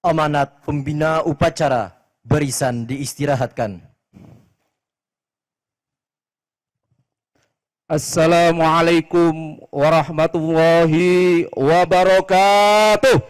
Amanat pembina upacara barisan diistirahatkan. Assalamualaikum warahmatullahi wabarakatuh.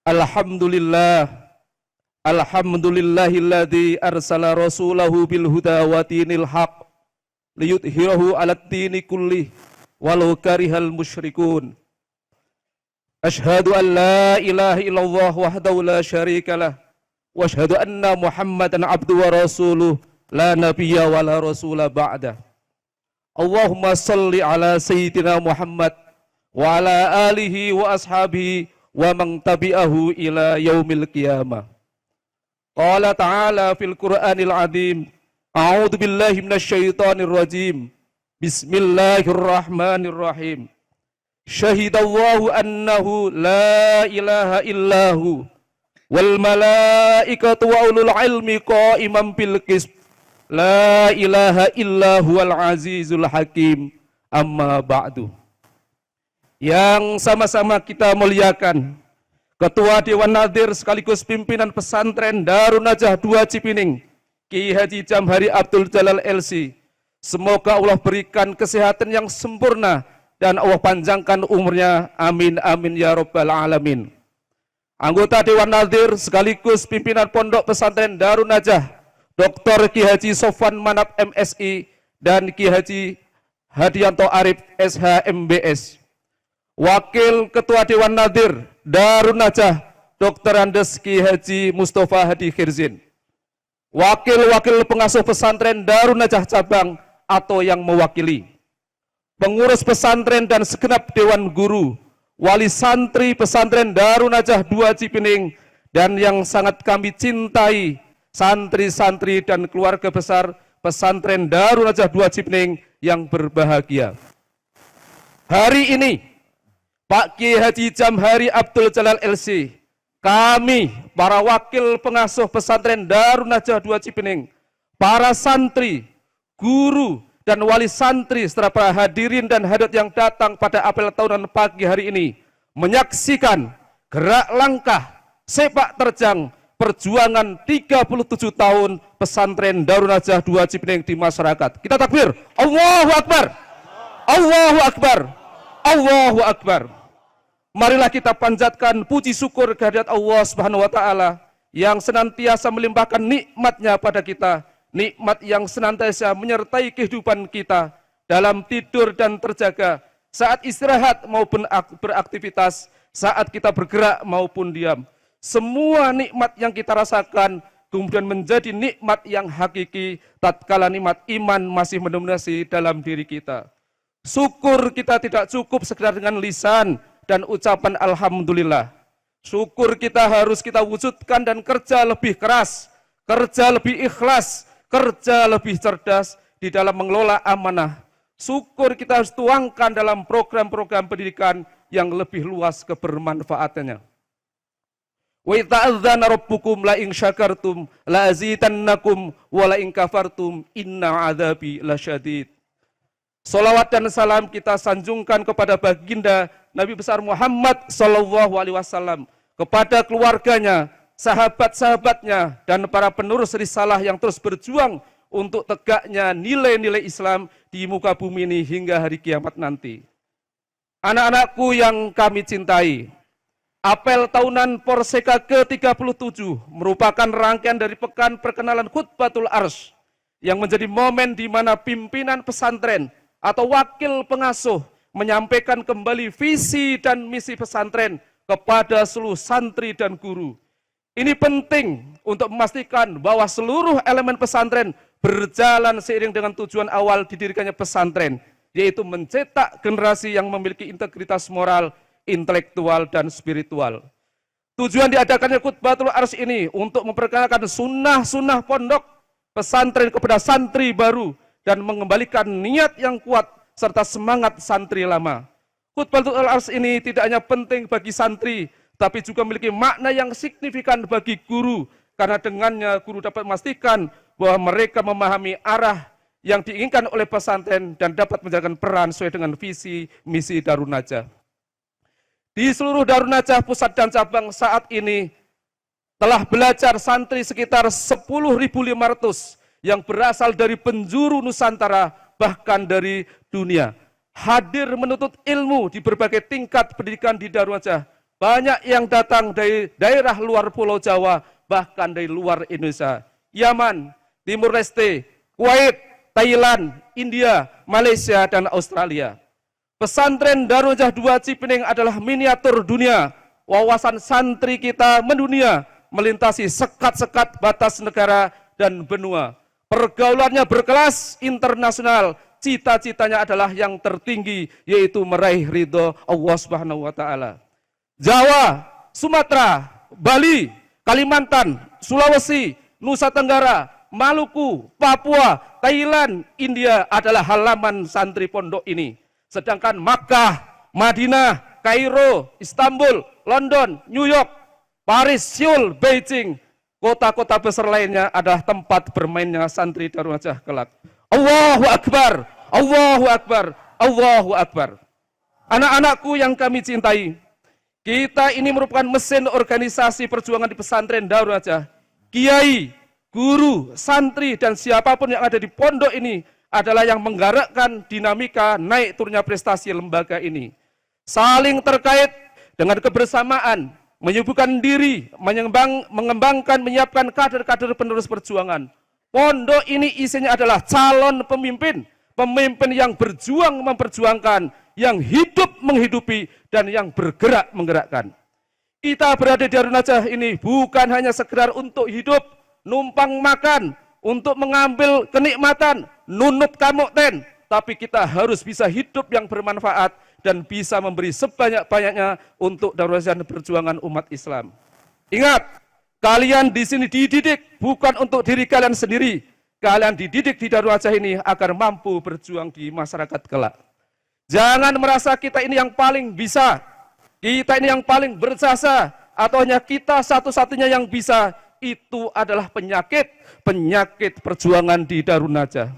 Alhamdulillah. Alhamdulillahilladzi arsala rasulahu bil huda wa dinil haq liyudhhirahu 'alad dini kullih walau karihal musyrikun. Asyhadu an la ilaha illallah wahdahu la syarikalah wa asyhadu anna Muhammadan abduhu wa rasuluh la nabiyya wa la rasula ba'da. Allahumma salli ala sayyidina Muhammad wa ala alihi wa ashabihi wa man tabi'ahu ila yaumil qiyamah. Qala ta'ala fil Qur'anil azim, a'udzu billahi minasyaitonir rajim. Bismillahirrahmanirrahim. Syahidallahu annahu la ilaha illahu wal malaikatu wa ulul ilmi qa'iman bil qist. La ilaha illahu wal azizul hakim. Amma ba'du. Yang sama-sama kita muliakan Ketua Dewan Nadir sekaligus pimpinan pesantren Darun Najah 2 Cipining, Ki Haji Jamhari Abdul Jalal LC. Semoga Allah berikan kesehatan yang sempurna dan Allah panjangkan umurnya, amin amin ya rabbal alamin. Anggota Dewan Nadir sekaligus pimpinan Pondok Pesantren Darun Najah, Dr. Ki Haji Sofwan Manap MSI dan Ki Haji Hadianto Arif SH MBS. Wakil Ketua Dewan Nadir Darun Najah, Dr. Andes Ki Haji Mustafa Hadi Khirzin. Wakil-wakil pengasuh pesantren Darun Najah cabang atau yang mewakili, pengurus pesantren dan segenap dewan guru, wali santri pesantren Darun Najah 2 Cipining, dan yang sangat kami cintai, santri-santri dan keluarga besar pesantren Darun Najah 2 Cipining yang berbahagia. Hari ini, Pak Ki Haji Jamhari Abdul Jalal LC, kami, para wakil pengasuh pesantren Darun Najah 2 Cipining, para santri, guru, dan wali santri serta para hadirin dan hadirat yang datang pada apel tahunan pagi hari ini menyaksikan gerak langkah sepak terjang perjuangan 37 tahun pesantren Darun Najah 2 Cipining di masyarakat. Kita takbir, Allahu Akbar, Allahu Akbar, Allahu Akbar. Marilah kita panjatkan puji syukur kehadirat Allah Subhanahu wa taala yang senantiasa melimpahkan nikmatnya pada kita, nikmat yang senantiasa menyertai kehidupan kita dalam tidur dan terjaga, saat istirahat maupun beraktivitas, saat kita bergerak maupun diam. Semua nikmat yang kita rasakan kemudian menjadi nikmat yang hakiki tatkala nikmat iman masih mendominasi dalam diri kita. Syukur kita tidak cukup sekedar dengan lisan dan ucapan alhamdulillah. Syukur kita harus kita wujudkan dan kerja lebih keras, kerja lebih ikhlas, kerja lebih cerdas di dalam mengelola amanah. Syukur kita harus tuangkan dalam program-program pendidikan yang lebih luas kebermanfaatannya. Wa ta'adzana rabbukum la in syakartum la azidannakum wa la in kafartum inna adzabi lasyadid. Salawat dan salam kita sanjungkan kepada baginda Nabi besar Muhammad sallallahu alaihi wasallam, kepada keluarganya, sahabat-sahabatnya, dan para penerus risalah yang terus berjuang untuk tegaknya nilai-nilai Islam di muka bumi ini hingga hari kiamat nanti. Anak-anakku yang kami cintai, apel tahunan Porseka ke-37 merupakan rangkaian dari pekan perkenalan Khutbatul Arsy yang menjadi momen di mana pimpinan pesantren atau wakil pengasuh menyampaikan kembali visi dan misi pesantren kepada seluruh santri dan guru. Ini penting untuk memastikan bahwa seluruh elemen pesantren berjalan seiring dengan tujuan awal didirikannya pesantren, yaitu mencetak generasi yang memiliki integritas moral, intelektual, dan spiritual. Tujuan diadakannya Khutbatul Arsy ini untuk memperkenalkan sunnah-sunnah pondok pesantren kepada santri baru dan mengembalikan niat yang kuat serta semangat santri lama. Khutbatul Arsy ini tidak hanya penting bagi santri, tapi juga memiliki makna yang signifikan bagi guru, karena dengannya guru dapat memastikan bahwa mereka memahami arah yang diinginkan oleh pesantren dan dapat menjalankan peran sesuai dengan visi misi Darun Najah. Di seluruh Darun Najah pusat dan cabang saat ini telah belajar santri sekitar 10.500 yang berasal dari penjuru Nusantara, bahkan dari dunia. Hadir menuntut ilmu di berbagai tingkat pendidikan di Darun Najah. Banyak yang datang dari daerah luar Pulau Jawa, bahkan dari luar Indonesia. Yaman, Timur Leste, Kuwait, Thailand, India, Malaysia, dan Australia. Pesantren Darun Najah 2 Cipening adalah miniatur dunia. Wawasan santri kita mendunia, melintasi sekat-sekat batas negara dan benua. Pergaulannya berkelas internasional, cita-citanya adalah yang tertinggi, yaitu meraih ridho Allah Subhanahu wa Ta'ala. Jawa, Sumatera, Bali, Kalimantan, Sulawesi, Nusa Tenggara, Maluku, Papua, Thailand, India adalah halaman santri pondok ini. Sedangkan Makkah, Madinah, Kairo, Istanbul, London, New York, Paris, Seoul, Beijing, kota-kota besar lainnya adalah tempat bermainnya santri Darun Najah kelak. Allahu Akbar, Allahu Akbar, Allahu Akbar. Anak-anakku yang kami cintai, kita ini merupakan mesin organisasi perjuangan di pesantren Darun Najah. Kiai, guru, santri, dan siapapun yang ada di pondok ini adalah yang menggerakkan dinamika naik turunnya prestasi lembaga ini. Saling terkait dengan kebersamaan, menyibukkan diri, mengembangkan, menyiapkan kader-kader penerus perjuangan. Pondok ini isinya adalah calon pemimpin, pemimpin yang berjuang memperjuangkan, yang hidup menghidupi, dan yang bergerak menggerakkan. Kita berada di Darun Najah ini bukan hanya sekedar untuk hidup, numpang makan, untuk mengambil kenikmatan, nunut kamukten, tapi kita harus bisa hidup yang bermanfaat dan bisa memberi sebanyak-banyaknya untuk Darun Najah perjuangan umat Islam. Ingat, kalian di sini dididik bukan untuk diri kalian sendiri. Kalian dididik di Darun Najah ini agar mampu berjuang di masyarakat kelak. Jangan merasa kita ini yang paling bisa, kita ini yang paling berjasa, atau hanya kita satu-satunya yang bisa. Itu adalah penyakit perjuangan di Darun Najah.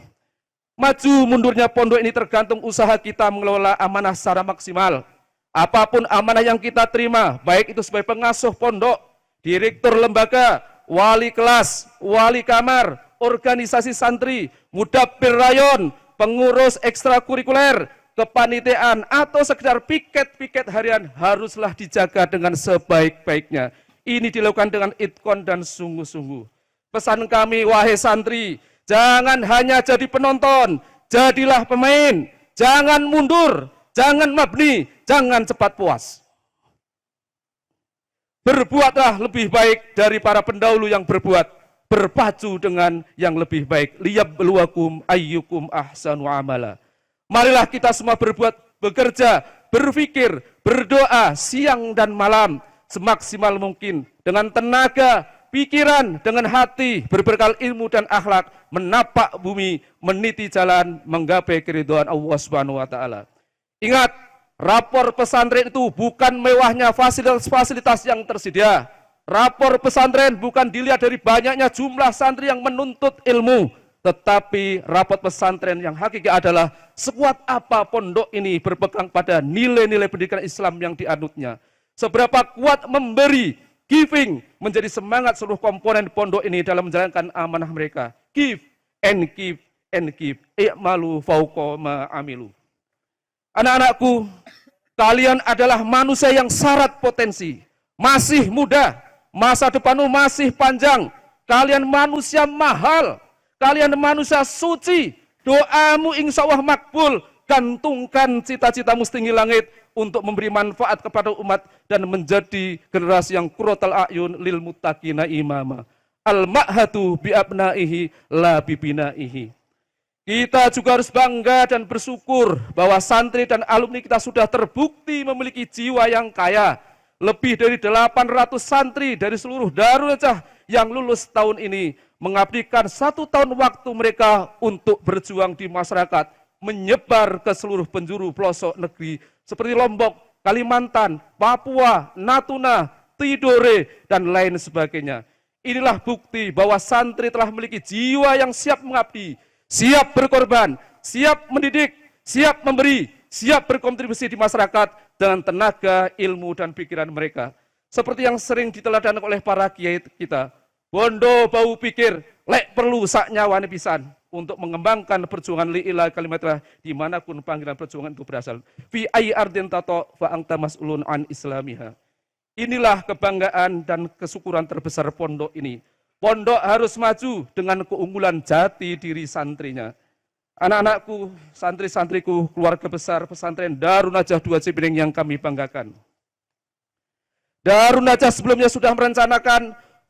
Maju mundurnya pondok ini tergantung usaha kita mengelola amanah secara maksimal. Apapun amanah yang kita terima, baik itu sebagai pengasuh pondok, direktur lembaga, wali kelas, wali kamar, organisasi santri, mudabbir rayon, pengurus ekstrakurikuler, kepanitiaan, atau sekedar piket-piket harian, haruslah dijaga dengan sebaik-baiknya. Ini dilakukan dengan itkon dan sungguh-sungguh. Pesan kami, wahai santri, jangan hanya jadi penonton, jadilah pemain. Jangan mundur, jangan mabni, jangan cepat puas. Berbuatlah lebih baik dari para pendahulu yang berbuat. Berpacu dengan yang lebih baik. Liyabluwakum ayyukum ahsanu amala. Marilah kita semua berbuat, bekerja, berpikir, berdoa siang dan malam, semaksimal mungkin, dengan tenaga, pikiran, dengan hati, berbekal ilmu dan akhlak, menapak bumi, meniti jalan, menggapai keridhaan Allah Subhanahu wa Ta'ala. Ingat, rapor pesantren itu bukan mewahnya fasilitas-fasilitas yang tersedia. Rapor pesantren bukan dilihat dari banyaknya jumlah santri yang menuntut ilmu, tetapi rapor pesantren yang hakiki adalah sekuat apa pondok ini berpegang pada nilai-nilai pendidikan Islam yang dianutnya. Seberapa kuat memberi, giving, menjadi semangat seluruh komponen pondok ini dalam menjalankan amanah mereka. Give and give and give. I'malu fauqa ma amilu. Anak-anakku, kalian adalah manusia yang syarat potensi. Masih muda, masa depanmu masih panjang. Kalian manusia mahal. Kalian manusia suci. Doamu insya Allah makbul. Gantungkan cita-citamu setinggi langit untuk memberi manfaat kepada umat dan menjadi generasi yang qurratul a'yun lil muttaqina imama. Al-ma'hatu bi abnaihi la bi binaihi. Kita juga harus bangga dan bersyukur bahwa santri dan alumni kita sudah terbukti memiliki jiwa yang kaya. Lebih dari 800 santri dari seluruh Darun Najah yang lulus tahun ini mengabdikan 1 tahun waktu mereka untuk berjuang di masyarakat, menyebar ke seluruh penjuru pelosok negeri seperti Lombok, Kalimantan, Papua, Natuna, Tidore, dan lain sebagainya. Inilah bukti bahwa santri telah memiliki jiwa yang siap mengabdi, siap berkorban, siap mendidik, siap memberi, siap berkontribusi di masyarakat dengan tenaga, ilmu, dan pikiran mereka. Seperti yang sering diteladankan oleh para kiai kita, bondo bau pikir, lek perlu sak nyawane pisan untuk mengembangkan perjuangan li'ila kalimatullah dimanapun panggilan perjuangan itu berasal. Fi ayyi ardin tato fa anta mas'ulun an islamiha. Inilah kebanggaan dan kesyukuran terbesar pondok ini. Pondok harus maju dengan keunggulan jati diri santrinya. Anak-anakku, santri-santriku, keluarga besar pesantren Darun Najah 2 Cipiring yang kami banggakan. Darun Najah sebelumnya sudah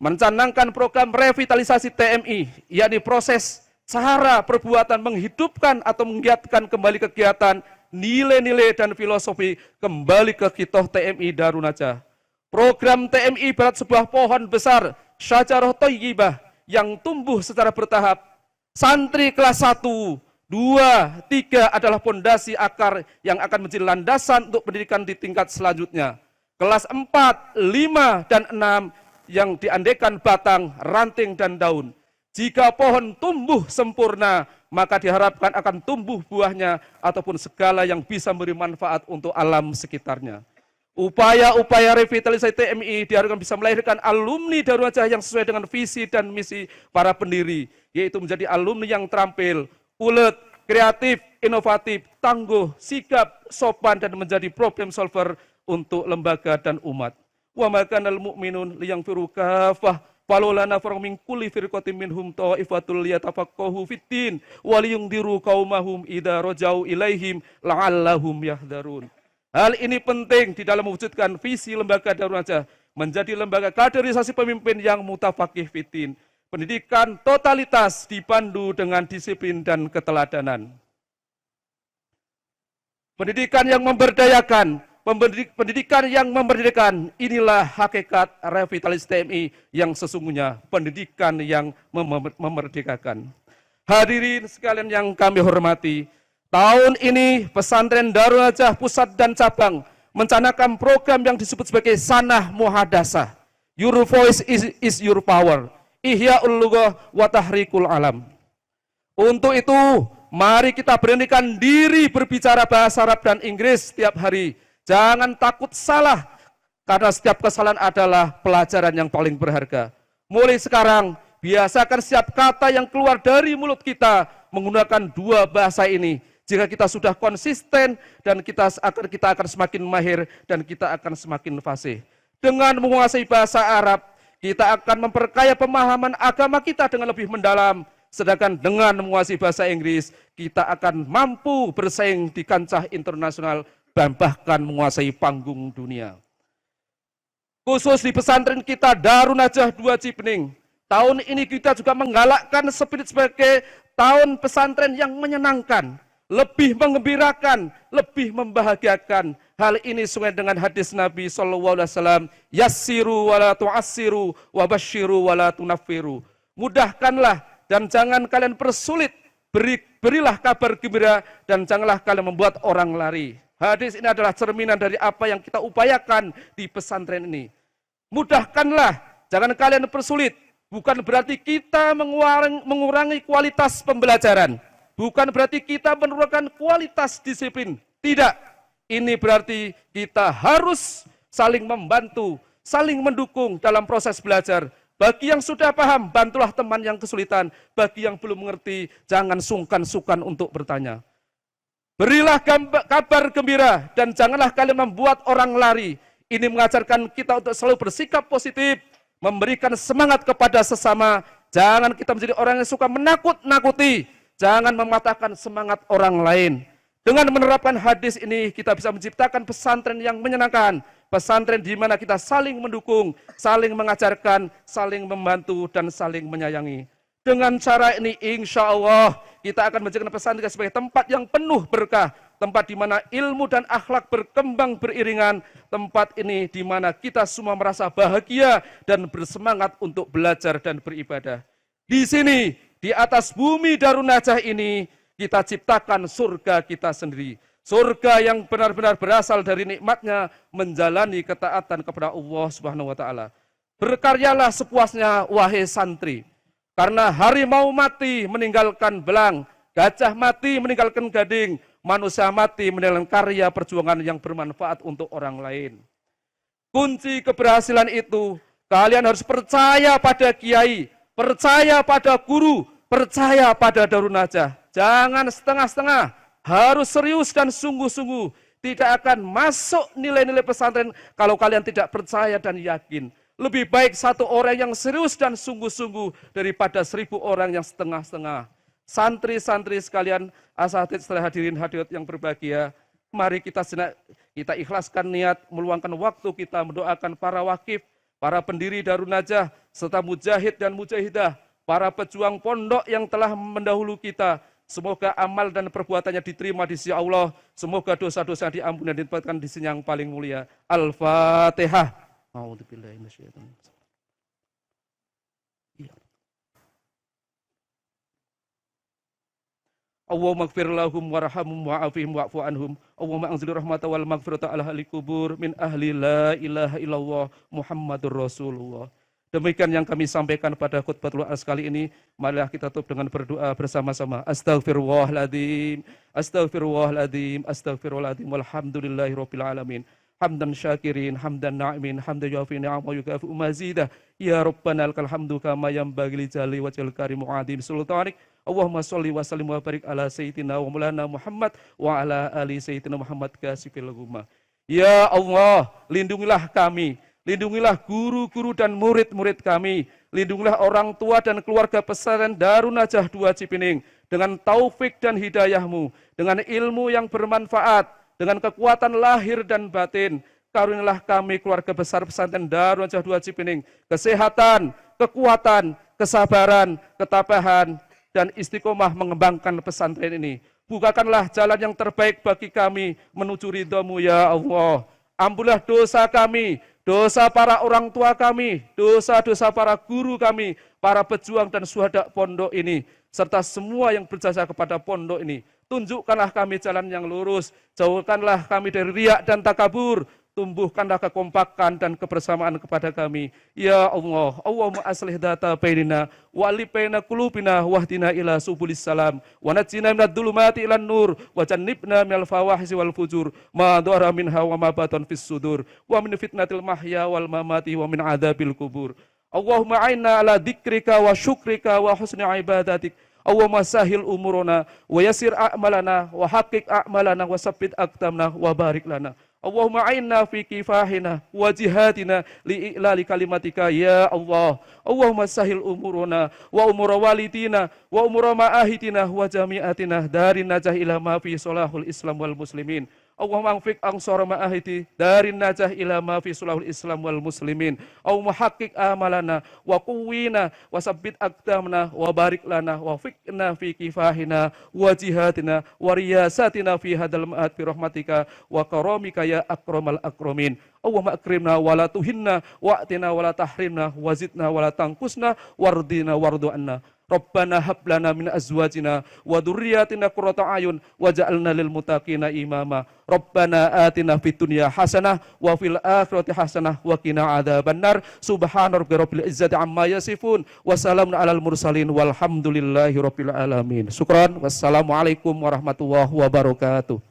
mencanangkan program revitalisasi TMI, yakni proses cara perbuatan menghidupkan atau menggiatkan kembali kegiatan, nilai-nilai dan filosofi kembali ke kitoh TMI Darun Najah. Program TMI ibarat sebuah pohon besar, syajarah thayyibah yang tumbuh secara bertahap. Santri kelas 1, 2, 3 adalah pondasi akar yang akan menjadi landasan untuk pendidikan di tingkat selanjutnya. Kelas 4, 5, dan 6 yang diandekan batang, ranting, dan daun. Jika pohon tumbuh sempurna, maka diharapkan akan tumbuh buahnya ataupun segala yang bisa memberi manfaat untuk alam sekitarnya. Upaya-upaya revitalisasi TMI diharapkan bisa melahirkan alumni Darun Najah yang sesuai dengan visi dan misi para pendiri, yaitu menjadi alumni yang terampil, ulet, kreatif, inovatif, tangguh, sigap, sopan, dan menjadi problem solver untuk lembaga dan umat. Wa makanal mu'minun liyaghfiru kafah falaula nafaru min kulli firqatin minhum ta'ifatul liyatafaqahu fiddin wa liyundiru qaumahum idza rajau ilaihim la'allahum yahdharun. Hal ini penting di dalam mewujudkan visi lembaga Darun Najah menjadi lembaga kaderisasi pemimpin yang mutafaqih fiddin. Pendidikan totalitas dipandu dengan disiplin dan keteladanan. Pendidikan yang memberdayakan, pendidikan yang memerdekakan, inilah hakikat revitalisasi TMI yang sesungguhnya, pendidikan yang memerdekakan. Hadirin sekalian yang kami hormati, tahun ini pesantren Darun Najah pusat dan cabang mencanangkan program yang disebut sebagai Sanah Muhadasah. Your voice is your power. Ihya'ul lughah wa tahrikul alam. Untuk itu, mari kita beranikan diri berbicara bahasa Arab dan Inggris setiap hari. Jangan takut salah, karena setiap kesalahan adalah pelajaran yang paling berharga. Mulai sekarang, biasakan setiap kata yang keluar dari mulut kita menggunakan 2 bahasa ini. Jika kita sudah konsisten, dan kita akan semakin mahir, dan kita akan semakin fasih. Dengan menguasai bahasa Arab, kita akan memperkaya pemahaman agama kita dengan lebih mendalam. Sedangkan dengan menguasai bahasa Inggris, kita akan mampu bersaing di kancah internasional dan bahkan menguasai panggung dunia. Khusus di pesantren kita Darun Najah 2 Cipening, tahun ini kita juga menggalakkan spirit sebagai tahun pesantren yang menyenangkan, lebih menggembirakan, lebih membahagiakan. Hal ini sesuai dengan hadis Nabi SAW, yassiru wala tu'assiru wa basyiru wala tunaffiru. Mudahkanlah dan jangan kalian persulit, berilah kabar gembira dan janganlah kalian membuat orang lari. Hadis ini adalah cerminan dari apa yang kita upayakan di pesantren ini. Mudahkanlah, jangan kalian persulit. Bukan berarti kita mengurangi kualitas pembelajaran. Bukan berarti kita menurunkan kualitas disiplin. Tidak. Ini berarti kita harus saling membantu, saling mendukung dalam proses belajar. Bagi yang sudah paham, bantulah teman yang kesulitan. Bagi yang belum mengerti, jangan sungkan-sungkan untuk bertanya. Berilah kabar gembira dan janganlah kalian membuat orang lari. Ini mengajarkan kita untuk selalu bersikap positif, memberikan semangat kepada sesama. Jangan kita menjadi orang yang suka menakut-nakuti. Jangan mematahkan semangat orang lain. Dengan menerapkan hadis ini, kita bisa menciptakan pesantren yang menyenangkan. Pesantren di mana kita saling mendukung, saling mengajarkan, saling membantu, dan saling menyayangi. Dengan cara ini, insya Allah, kita akan menjadikan pesantren sebagai tempat yang penuh berkah. Tempat di mana ilmu dan akhlak berkembang beriringan. Tempat ini di mana kita semua merasa bahagia dan bersemangat untuk belajar dan beribadah. Di sini, di atas bumi Darun Najah ini, kita ciptakan surga kita sendiri. Surga yang benar-benar berasal dari nikmatnya menjalani ketaatan kepada Allah Subhanahu wa Ta'ala. Berkaryalah sepuasnya, wahai santri. Karena harimau mati meninggalkan belang, gajah mati meninggalkan gading, manusia mati meninggalkan karya perjuangan yang bermanfaat untuk orang lain. Kunci keberhasilan itu, kalian harus percaya pada kiai, percaya pada guru, percaya pada Darun Najah. Jangan setengah-setengah, harus serius dan sungguh-sungguh. Tidak akan masuk nilai-nilai pesantren kalau kalian tidak percaya dan yakin. Lebih baik satu orang yang serius dan sungguh-sungguh daripada 1000 orang yang setengah-setengah. Santri-santri sekalian, asatidz setelah hadirin hadirat yang berbahagia, mari kita ikhlaskan niat, meluangkan waktu kita mendoakan para wakif, para pendiri Darun Najah, serta mujahid dan mujahidah, para pejuang pondok yang telah mendahulu kita. Semoga amal dan perbuatannya diterima di sisi Allah. Semoga dosa-dosa diampuni dan ditempatkan di sisi yang paling mulia. Al-Fatihah. A'udzubillahi minasyaitonir rajim. Allahumma ighfir lahum warhamhum wa'afihim wa'fu anhum. Allahumma anzil rahmata wal maghfirata ala ahli kubur min ahli la ilaha illallah Muhammadur Rasulullah. Demikian yang kami sampaikan pada khutbatul ars kali ini. Marilah kita tutup dengan berdoa bersama-sama. Astaghfirullahaladzim, astaghfirullahaladzim, astaghfirullahaladzim, walhamdulillahirabbil alamin. Hamdan syakirin, hamdan na'imin, hamdan yuafi ni'amahu yukafi'u mazidah. Ya Rabbana lakal hamdu kama yanbaghi li jalali wajhil karim wa adim sultanik. Allahumma sholli wa sallim wa barik ala sayyidina wa maulana Muhammad wa ala ali sayyidina Muhammad kasifil ghumma. Ya Allah, lindungilah kami. Lindungilah guru-guru dan murid-murid kami. Lindungilah orang tua dan keluarga pesantren Darun Najah 2 Cipining. Dengan taufik dan hidayah-Mu. Dengan ilmu yang bermanfaat. Dengan kekuatan lahir dan batin. Karunialah kami keluarga besar pesantren Darun Najah 2 Cipining. Kesehatan, kekuatan, kesabaran, ketabahan, dan istiqomah mengembangkan pesantren ini. Bukakanlah jalan yang terbaik bagi kami menuju ridha-Mu ya Allah. Ampunilah dosa kami, dosa para orang tua kami, dosa-dosa para guru kami, para pejuang dan syuhada pondok ini, serta semua yang berjasa kepada pondok ini. Tunjukkanlah kami jalan yang lurus, jauhkanlah kami dari riak dan takabur, tumbuhkanlah kekompakan dan kebersamaan kepada kami. Ya Allah, Allahumma aslih data bainina, wa alif baina qulubina, wahdina ila subulis salam, wa najjina minadh dhulumati ilan nur, wa jannibna minal fawahishi wal fujur, ma dhara minha wa ma batan fis sudur, wa min fitnatil mahya wal mamati, wa min adzabil kubur. Allahumma a'inna ala dzikrika wa syukrika wa husni ibadatik. Allahumma sahil umurona, wa yasir a'malana, wa haqiq a'malana, wa sabbit aqdamna, wa barik lana. Allahumma a'inna fi kifahina wa jihadina li'ilali kalimatika ya Allah. Allahumma sahil umuruna wa umura walidina wa umura ma'ahidina wa jami'atina darin najah ila ma fi solahul islam wal muslimin. Allahumma anfiq ansara ma'ahidi darin najah ila ma fi solahul islam wal muslimin. Allahumma haqiq amalana wa quwwina wa sabbit aqdamna wa barik lana wa fiqna fi kifahina wa jihadina wa riyasatina fi hadal ma'ad bi rahmatika wa karamika ya akramal akramin. Allahumma akrimna wa la tuhinna wa'tina wa la tahrimna wa zidna wa la tangkusna wardina wardu anna. Rabbana hab lana min azwajina wa dzurriyyatina qurrata ayun waj'alna lil muttaqina imama. Rabbana atina fid dunya hasanah wa fil akhirati hasanah wa qina adzabannar. Subhana rabbil izzati amma yasifun wa salamun alal mursalin walhamdulillahi rabbil alamin. Syukran. Wassalamualaikum warahmatullahi wabarakatuh.